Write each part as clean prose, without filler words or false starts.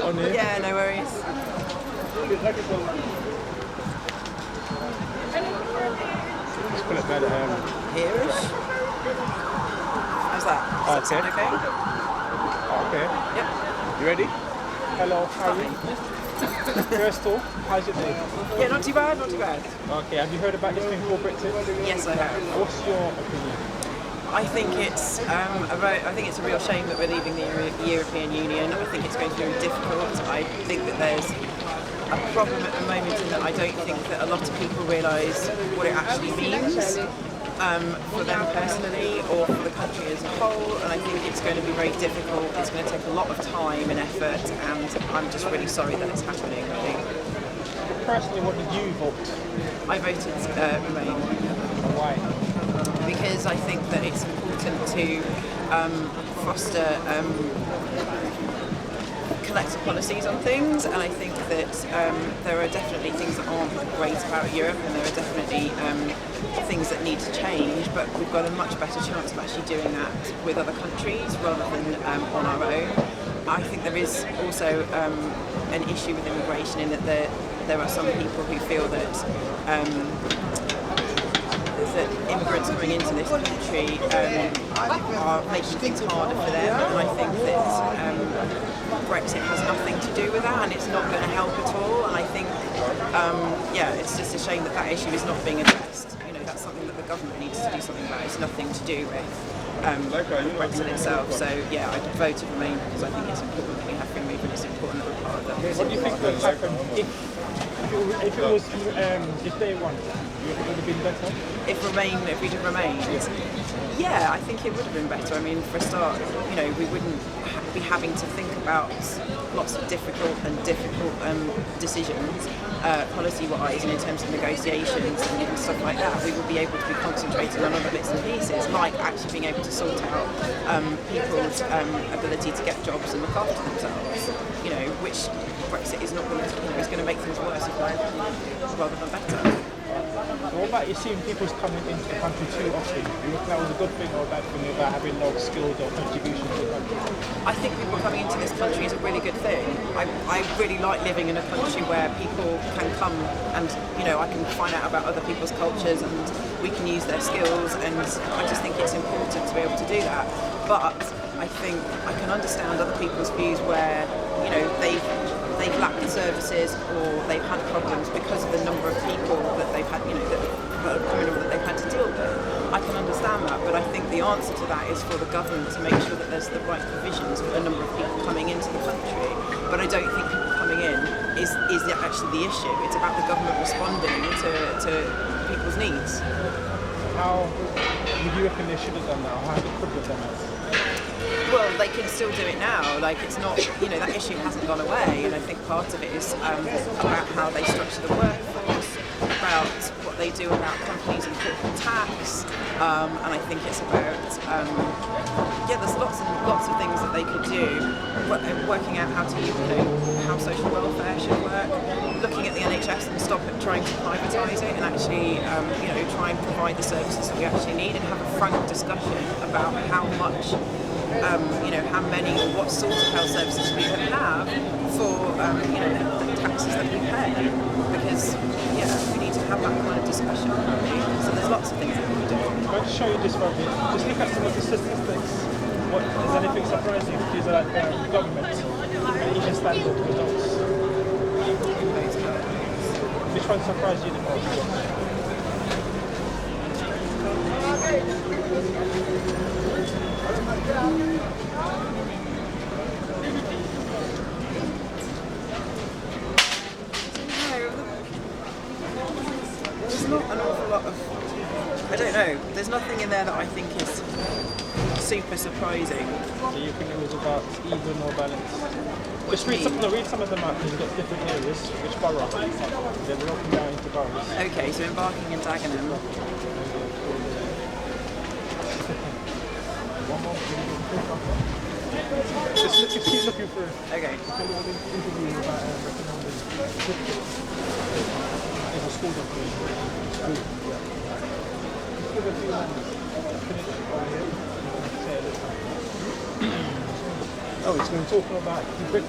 on here. Yeah, no worries. Just pull it better. Here-ish. How's that? Does that sound okay? Okay. Yep. You ready? Hello, how are you? First off, how's your day? Yeah, not too bad, not too bad. Okay, have you heard about this thing called Brexit? Yes, I have. What's your opinion? I think it's a real shame that we're leaving the European Union. I think it's going to be very difficult. I think that there's a problem at the moment in that I don't think that a lot of people realise what it actually means for them personally or for the country as a whole, and I think it's going to be very difficult. It's going to take a lot of time and effort, and I'm just really sorry that it's happening, really. Personally, what did you vote? I voted Remain. Why? Because I think that it's important to foster collective policies on things, and I think that there are definitely things that aren't great about Europe, and there are definitely things that need to change, but we've got a much better chance of actually doing that with other countries rather than on our own. I think there is also an issue with immigration in that there are some people who feel that immigrants coming into this country are making things harder for them, and I think that Brexit has nothing to do with that, and it's not going to help at all. And I think, it's just a shame that that issue is not being addressed. You know, that's something that the government needs to do something about. It's nothing to do with Brexit itself. So yeah, I voted Remain because I think it's important that we have free movement. It's important that we're part of that. What do you think will happen if they won? Would it have been better? If we'd have remained, yeah, I think it would have been better. I mean, for a start, you know, we wouldn't be having to think about lots of difficult decisions, policy-wise, and in terms of negotiations and stuff like that. We would be able to be concentrating on other bits and pieces, like actually being able to sort out people's ability to get jobs and look after themselves. You know, which Brexit is not going to, is going to make things worse rather than better. So what about you seeing people coming into the country too often? Do you think that was a good thing or a bad thing about having no skills or contribution to the country? I think people coming into this country is a really good thing. I really like living in a country where people can come and, you know, I can find out about other people's cultures and we can use their skills, and I just think it's important to be able to do that. But I think I can understand other people's views where, you know, they've lacked the services or they've had problems because of the number of people that they've had, you know, that are coming over that they've had to deal with. I can understand that, but I think the answer to that is for the government to make sure that there's the right provisions for the number of people coming into the country. But I don't think people coming in is actually the issue. It's about the government responding to people's needs. How would you reckon they should have done that, or how they could have done that? Well, they can still do it now. Like, it's not, you know, that issue hasn't gone away, and I think part of it is about how they structure the workforce, about what they do about companies and corporate tax, and I think it's about, there's lots and lots of things that they could do, working out how to, you know, how social welfare should work, looking at the NHS and stop it trying to privatise it and actually, you know, try and provide the services that we actually need and have a frank discussion about how much you know, how many or what sort of health services we can have for, you know, the taxes that we pay. Because, we need to have that kind of discussion. So there's lots of things that we can do. I'm going to show you this for a bit. Just look at some of the statistics. Is anything surprising? These are like government and Asian standard results. Which one surprised you the most? There's not an awful lot of, I don't know, there's nothing in there that I think is super surprising. So you think it was about even or balanced? Just read some of them out, because you've got different areas, which borough. They're broken down into boroughs. Okay, so in Barking and Dagenham. Just keep looking through. Okay. Interview about recommending as a school doctor. Give a few moments. Finish over here. Say a little. Oh, it's going to talk about the book.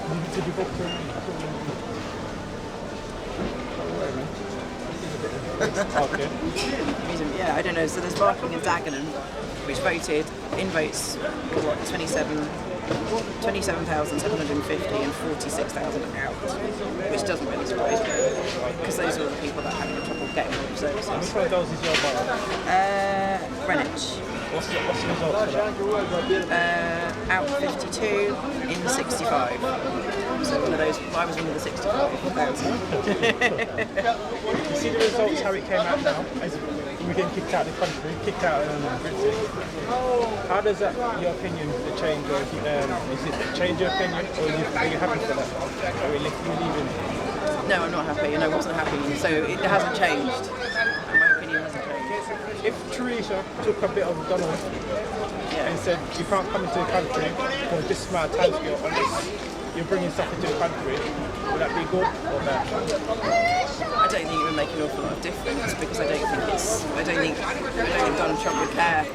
Okay. Yeah, I don't know. So there's Barking and Dagenham, which voted in votes for what 27,750 and 46,000 out, which doesn't really surprise me because those are all the people that are having trouble getting all the services. Which one of those is your borough? Greenwich. What's the results for that? Out 52 in 65. So one of those, I was one of the 65,000. You see the results, how it came out now? As we're getting kicked out of the country, kicked out of Brixton. How does that, your opinion, the change, or is it change your opinion, or are you happy for that? Are you leaving? No, I'm not happy, and I wasn't happy, so it hasn't changed. My opinion hasn't changed. If Theresa took a bit of Donald and said, you can't come into the country for this amount of time scale unless you're bringing stuff into the country, would that be good or bad? I don't think it would make an awful lot of difference because I don't think Donald Trump would care.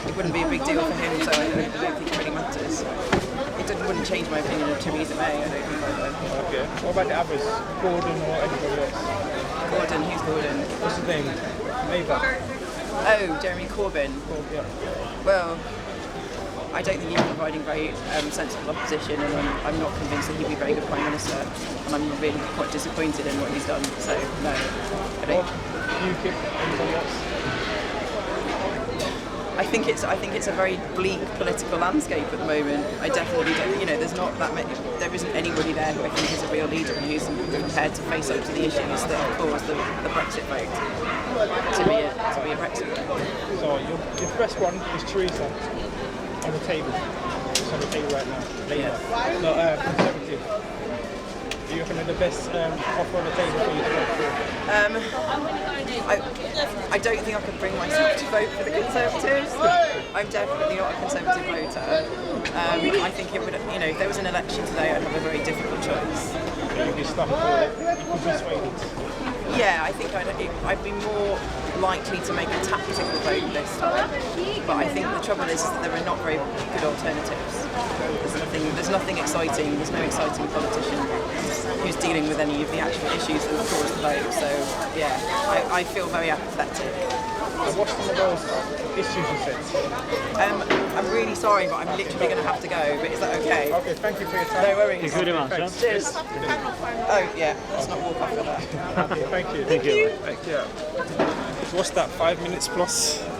It wouldn't be a big deal for him, so I don't think it really matters. Wouldn't change my opinion of Theresa May, I don't think either. Okay. What about the others? Gordon or anybody else? Gordon, who's Gordon? What's his name? Labour. Oh, Jeremy Corbyn. Yeah. Well, I don't think he's providing very sensible opposition, and I'm not convinced that he'd be a very good Prime Minister, and I'm really quite disappointed in what he's done, so no, I don't. UKIP, anybody else? I think it's a very bleak political landscape at the moment. I definitely don't, there's not that many, there isn't anybody there who I think is a real leader and who's prepared to face up to the issues that have caused the Brexit vote to be a Brexit vote. So your first one is Theresa on the table. It's on the table right now. Labour. Yeah. No, Conservative. Do you reckon they're the best offer on the table for you to vote for? I don't think I could bring myself to vote for the Conservatives. I'm definitely not a Conservative voter. I think it would, if there was an election today, I'd have a very difficult choice. You'd be stuck for it. You could be swayed. Yeah, I think I'd be more likely to make a tactical vote this time. But I think the trouble is that there are not very good alternatives. There's nothing exciting. There's no exciting politician who's dealing with any of the actual issues that have caused the vote. So yeah, I feel very apathetic. And what's some of those issues you said? I'm really sorry, but I'm literally going to have to go. But is that okay? Okay, thank you for your time. No worries. Thank you very much. Cheers. Oh yeah, let's not walk after that. Okay, thank you. Thank you. Thank you. What's that, 5 minutes plus?